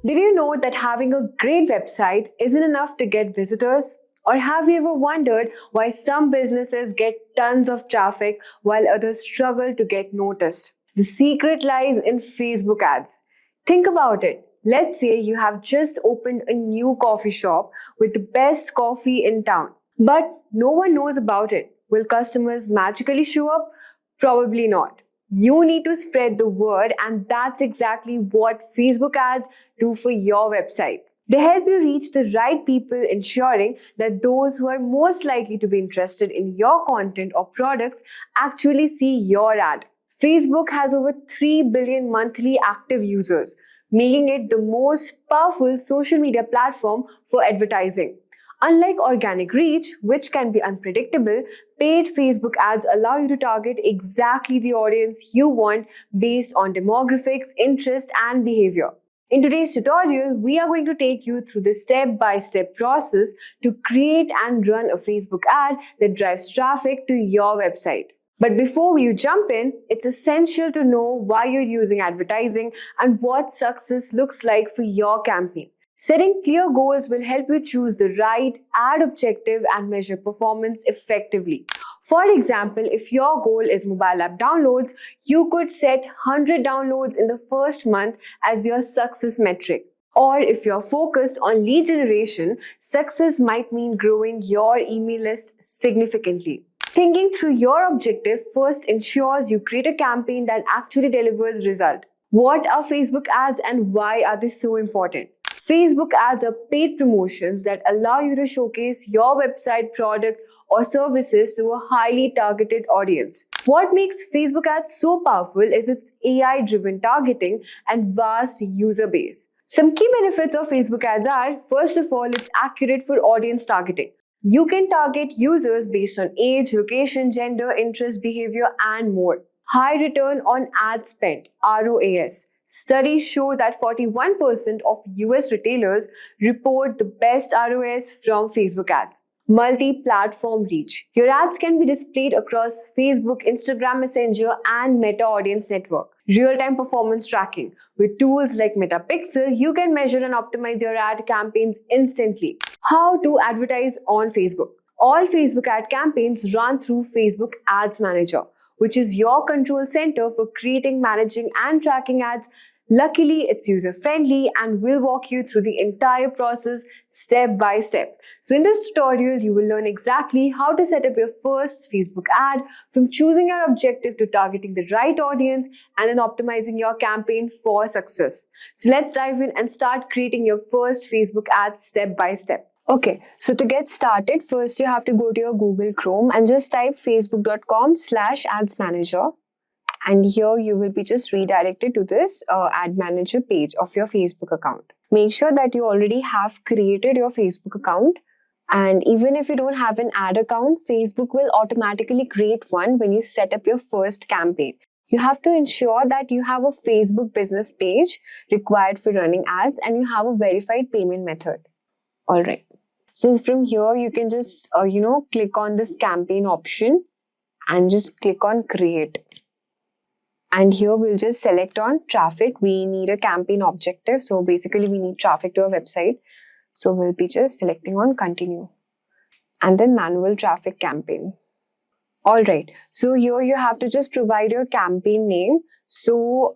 Did you know that having a great website isn't enough to get visitors? Or have you ever wondered why some businesses get tons of traffic while others struggle to get noticed? The secret lies in Facebook ads. Think about it. Let's say you have just opened a new coffee shop with the best coffee in town, but no one knows about it. Will customers magically show up? Probably not. You need to spread the word, and that's exactly what Facebook ads do for your website. They help you reach the right people, ensuring that those who are most likely to be interested in your content or products actually see your ad. Facebook has over 3 billion monthly active users, making it the most powerful social media platform for advertising. Unlike organic reach, which can be unpredictable, paid Facebook ads allow you to target exactly the audience you want based on demographics, interest, and behavior. In today's tutorial, we are going to take you through the step-by-step process to create and run a Facebook ad that drives traffic to your website. But before you jump in, it's essential to know why you're using advertising and what success looks like for your campaign. Setting clear goals will help you choose the right ad objective and measure performance effectively. For example, if your goal is mobile app downloads, you could set 100 downloads in the first month as your success metric. Or if you're focused on lead generation, success might mean growing your email list significantly. Thinking through your objective first ensures you create a campaign that actually delivers result. What are Facebook ads and why are they so important? Facebook ads are paid promotions that allow you to showcase your website, product, or services to a highly targeted audience. What makes Facebook ads so powerful is its AI-driven targeting and vast user base. Some key benefits of Facebook ads are, first of all, it's accurate for audience targeting. You can target users based on age, location, gender, interest, behavior, and more. High return on ad spend, ROAS. Studies show that 41% of US retailers report the best ROAS from Facebook ads. Multi-platform reach. Your ads can be displayed across Facebook, Instagram Messenger, and Meta Audience Network. Real-time performance tracking. With tools like Metapixel, you can measure and optimize your ad campaigns instantly. How to advertise on Facebook? All Facebook ad campaigns run through Facebook Ads Manager, which is your control center for creating, managing, and tracking ads. Luckily, it's user-friendly and will walk you through the entire process step by step. So in this tutorial, you will learn exactly how to set up your first Facebook ad, from choosing your objective to targeting the right audience and then optimizing your campaign for success. So let's dive in and start creating your first Facebook ad step by step. Okay, so to get started, first you have to go to your Google Chrome and just type facebook.com/ads manager. And here you will be just redirected to this ad manager page of your Facebook account. Make sure that you already have created your Facebook account. And even if you don't have an ad account, Facebook will automatically create one when you set up your first campaign. You have to ensure that you have a Facebook business page required for running ads and you have a verified payment method. All right. So from here, you can just, click on this campaign option and just click on create. And here we'll just select on traffic. We need a campaign objective. So basically we need traffic to our website. So we'll be just selecting on continue and then manual traffic campaign. All right. So here you have to just provide your campaign name. So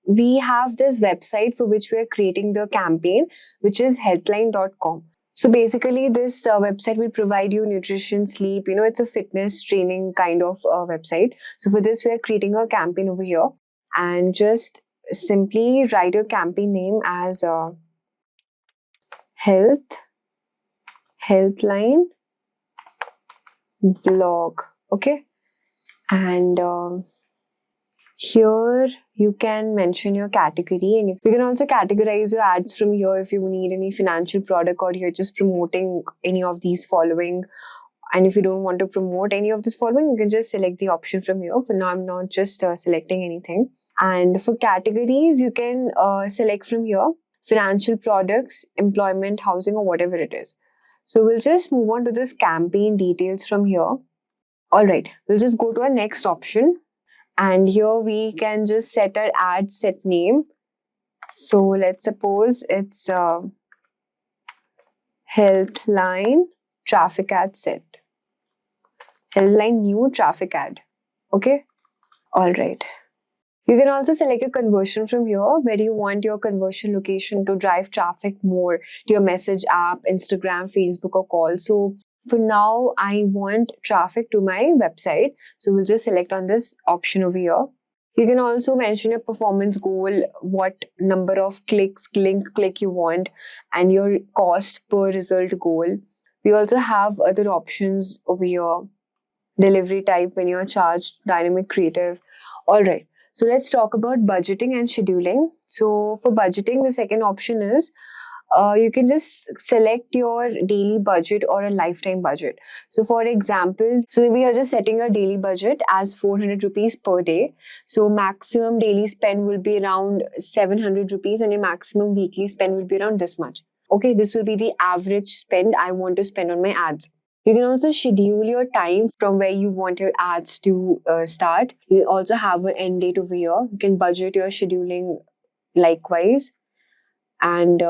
we have this website for which we are creating the campaign, which is healthline.com. So basically this website will provide you nutrition, sleep, it's a fitness training kind of website. So for this, we are creating a campaign over here and just simply write your campaign name as Healthline blog. Okay. And here you can mention your category and you can also categorize your ads from here if you need any financial product or you're just promoting any of these following. And if you don't want to promote any of this following, you can just select the option from here. For now, I'm not just selecting anything. And for categories, you can select from here financial products, employment, housing, or whatever it is. So we'll just move on to this campaign details from here. All right, we'll just go to our next option. And here we can just set our ad set name. So let's suppose it's Healthline traffic ad set. Healthline new traffic ad. Okay. All right. You can also select a conversion from here where you want your conversion location to drive traffic more to your message app, Instagram, Facebook, or call. So for now, I want traffic to my website. So we'll just select on this option over here. You can also mention your performance goal, what number of clicks, link click you want, and your cost per result goal. We also have other options over here. Delivery type when you're charged, dynamic creative. All right. So let's talk about budgeting and scheduling. So for budgeting, the second option is you can just select your daily budget or a lifetime budget. So for example, so we are just setting a daily budget as 400 rupees per day. So maximum daily spend will be around 700 rupees and your maximum weekly spend will be around this much. Okay, this will be the average spend I want to spend on my ads. You can also schedule your time from where you want your ads to start. You also have an end date over here. You can budget your scheduling likewise. And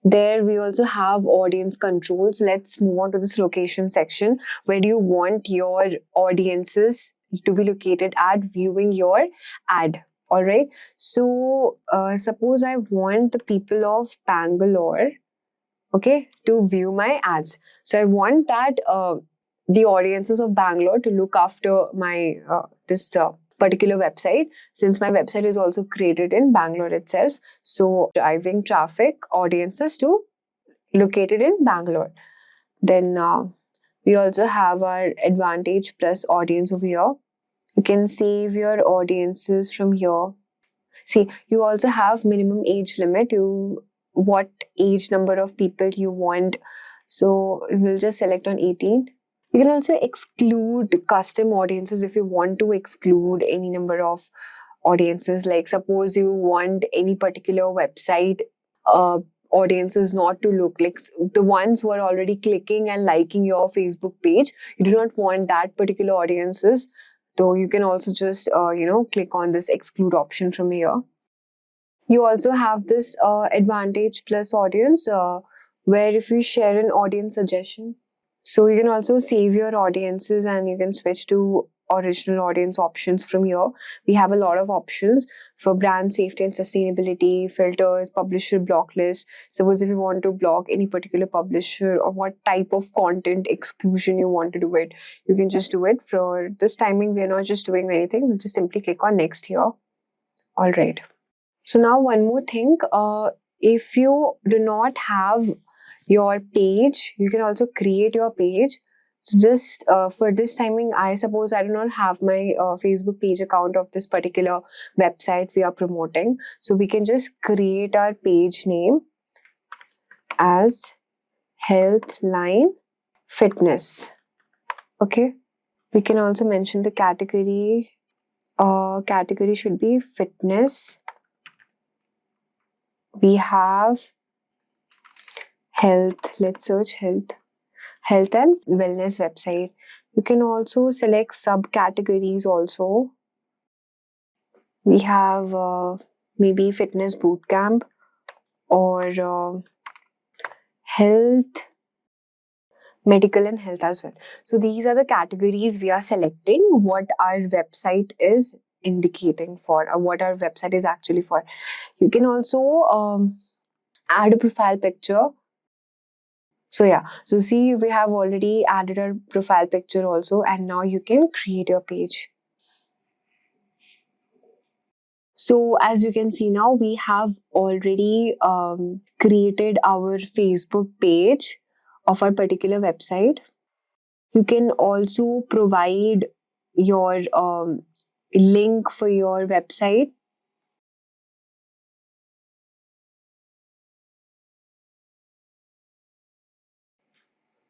there we also have audience controls. Let's move on to this location section. Where do you want your audiences to be located at viewing your ad? All right. So suppose I want the people of Bangalore, okay, to view my ads. So I want that the audiences of Bangalore to look after my this particular website, since my website is also created in Bangalore itself. So driving traffic audiences to located in Bangalore. Then we also have our Advantage Plus audience over here. You can save your audiences from here. See, you also have minimum age limit. What age number of people you want. So we'll just select on 18. You can also exclude custom audiences if you want to exclude any number of audiences. Like suppose you want any particular website audiences not to look like the ones who are already clicking and liking your Facebook page. You do not want that particular audiences. So you can also just click on this exclude option from here. You also have this Advantage Plus audience where if you share an audience suggestion, so you can also save your audiences and you can switch to original audience options from here. We have a lot of options for brand safety and sustainability, filters, publisher block list. Suppose if you want to block any particular publisher or what type of content exclusion you want to do it, you can just do it. For this timing, we are not just doing anything. We'll just simply click on next here. All right. So now one more thing, if you do not have your page, you can also create your page. So just for this timing, I suppose I do not have my Facebook page account of this particular website we are promoting. So we can just create our page name as Healthline Fitness. Okay. We can also mention the category. Category should be fitness. We have health. Let's search health and wellness website. You can also select subcategories also. We have maybe fitness bootcamp or health, medical and health as well. So these are the categories we are selecting what our website is indicating for, or what our website is actually for. You can also add a profile picture. So yeah, so see, we have already added our profile picture also, and now you can create your page. So as you can see now, we have already created our Facebook page of our particular website. You can also provide your link for your website.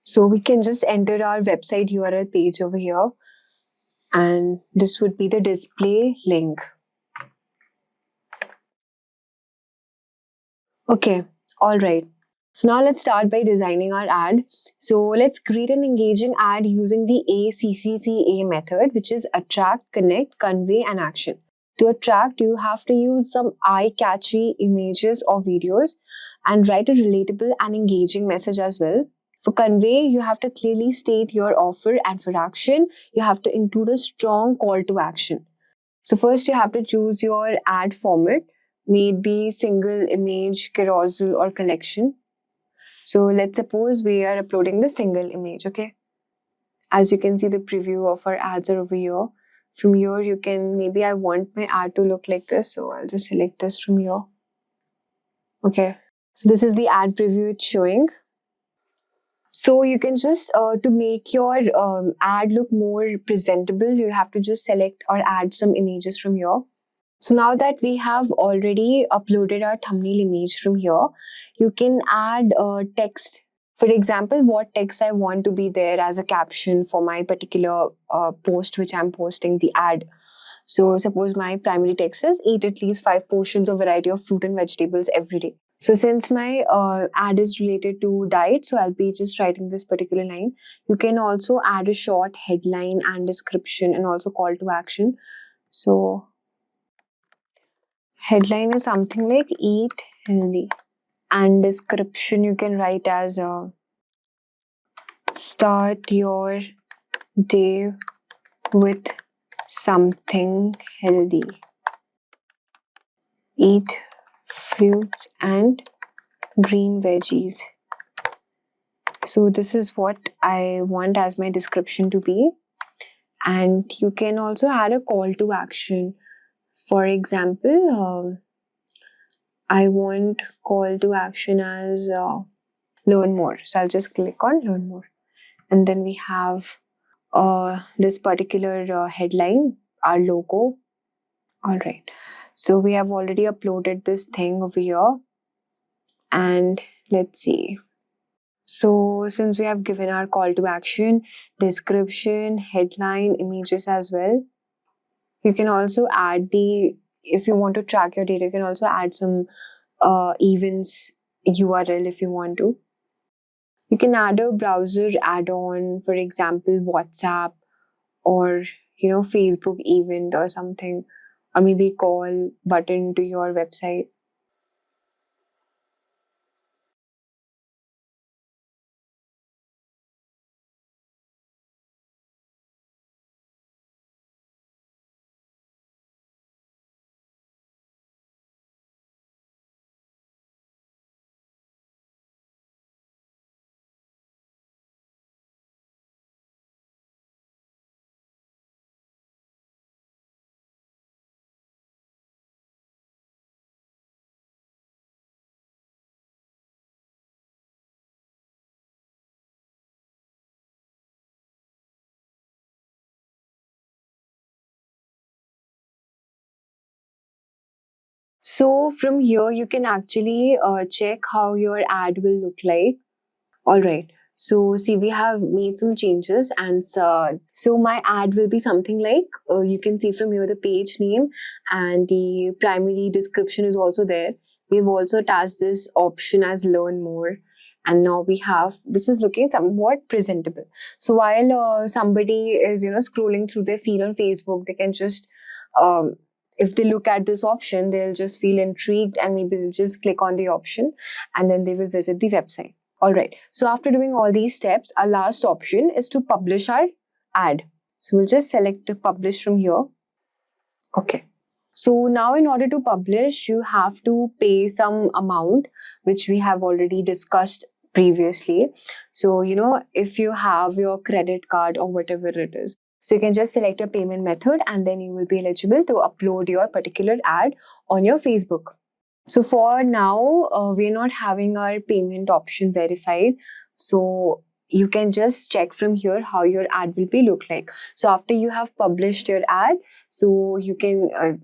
So we can just enter our website URL page over here, and this would be the display link. Okay, all right. So now let's start by designing our ad. So let's create an engaging ad using the ACCA method, which is attract, connect, convey, and action. To attract, you have to use some eye-catchy images or videos and write a relatable and engaging message as well. For convey, you have to clearly state your offer, and for action, you have to include a strong call to action. So first you have to choose your ad format, may it be single image, carousel or collection. So let's suppose we are uploading the single image, okay? As you can see, the preview of our ads are over here. From here, you can, maybe I want my ad to look like this, so I'll just select this from here. Okay, so this is the ad preview it's showing. So you can just, to make your ad look more presentable, you have to just select or add some images from here. So now that we have already uploaded our thumbnail image from here, you can add text. For example, what text I want to be there as a caption for my particular post which I'm posting the ad. So suppose my primary text is eat at least 5 portions of variety of fruit and vegetables every day. So since my ad is related to diet, so I'll be just writing this particular line. You can also add a short headline and description and also call to action. So headline is something like eat healthy, and description you can write as start your day with something healthy. Eat fruits and green veggies. So this is what I want as my description to be. And you can also add a call to action. For example, I want call to action as learn more. So I'll just click on learn more. And then we have this particular headline, our logo. All right. So we have already uploaded this thing over here. And let's see. So since we have given our call to action, description, headline, images as well, you can also add if you want to track your data, you can also add some events URL if you want to. You can add a browser add-on, for example, WhatsApp or Facebook event or something, or maybe call button to your website. So from here, you can actually check how your ad will look like. All right. So see, we have made some changes, and so my ad will be something like, you can see from here the page name and the primary description is also there. We've also attached this option as learn more. And now we have, this is looking somewhat presentable. So while somebody is, scrolling through their feed on Facebook, they can just, if they look at this option, they'll just feel intrigued and maybe they'll just click on the option and then they will visit the website. Alright, so after doing all these steps, our last option is to publish our ad. So we'll just select the publish from here. Okay. So now in order to publish, you have to pay some amount, which we have already discussed previously. So, if you have your credit card or whatever it is, so you can just select a payment method and then you will be eligible to upload your particular ad on your Facebook. So for now, we're not having our payment option verified. So you can just check from here how your ad will be look like. So after you have published your ad, so you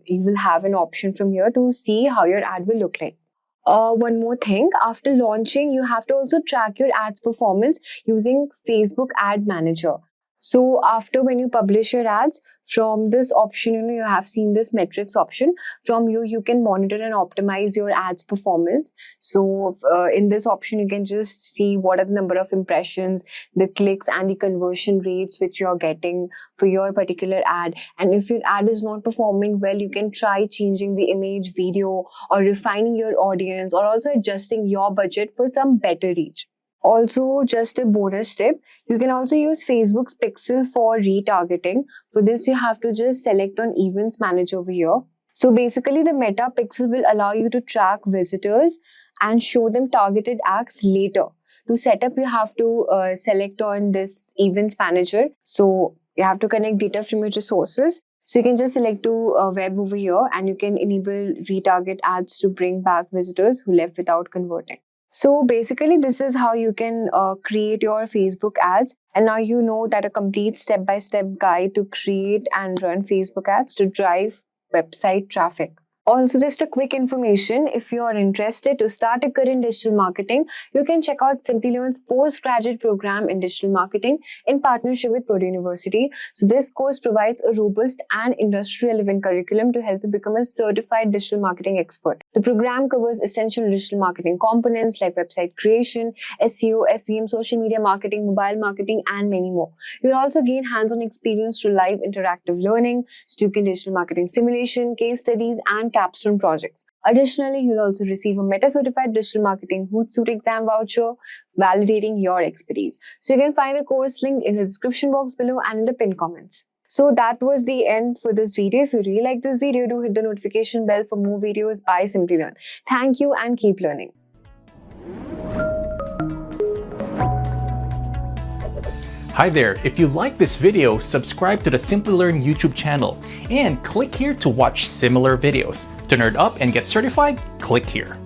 will have an option from here to see how your ad will look like. One more thing, after launching, you have to also track your ads performance using Facebook Ad Manager. So after when you publish your ads, from this option, you have seen this metrics option. From you can monitor and optimize your ads performance. So in this option, you can just see what are the number of impressions, the clicks and the conversion rates which you're getting for your particular ad. And if your ad is not performing well, you can try changing the image, video, or refining your audience, or also adjusting your budget for some better reach. Also, just a bonus tip, you can also use Facebook's pixel for retargeting. For this, you have to just select on Events Manager over here. So basically, the Meta pixel will allow you to track visitors and show them targeted ads later. To set up, you have to select on this Events Manager. So you have to connect data from your resources. So you can just select to web over here, and you can enable retarget ads to bring back visitors who left without converting. So basically, this is how you can create your Facebook ads. And now you know that a complete step-by-step guide to create and run Facebook ads to drive website traffic. Also, just a quick information, if you are interested to start a career in digital marketing, you can check out Simplilearn's postgraduate program in digital marketing in partnership with Purdue University. So this course provides a robust and industry-relevant curriculum to help you become a certified digital marketing expert. The program covers essential digital marketing components like website creation, SEO, SEM, social media marketing, mobile marketing, and many more. You'll also gain hands-on experience through live interactive learning, Stukent Digital Marketing Simulation, case studies, and capstone projects. Additionally, you'll also receive a Meta-certified digital marketing Hootsuite exam voucher, validating your expertise. So you can find the course link in the description box below and in the pinned comments. So that was the end for this video. If you really like this video, do hit the notification bell for more videos by Simplilearn. Thank you and keep learning. Hi there, if you like this video, subscribe to the Simplilearn YouTube channel and click here to watch similar videos. To nerd up and get certified, click here.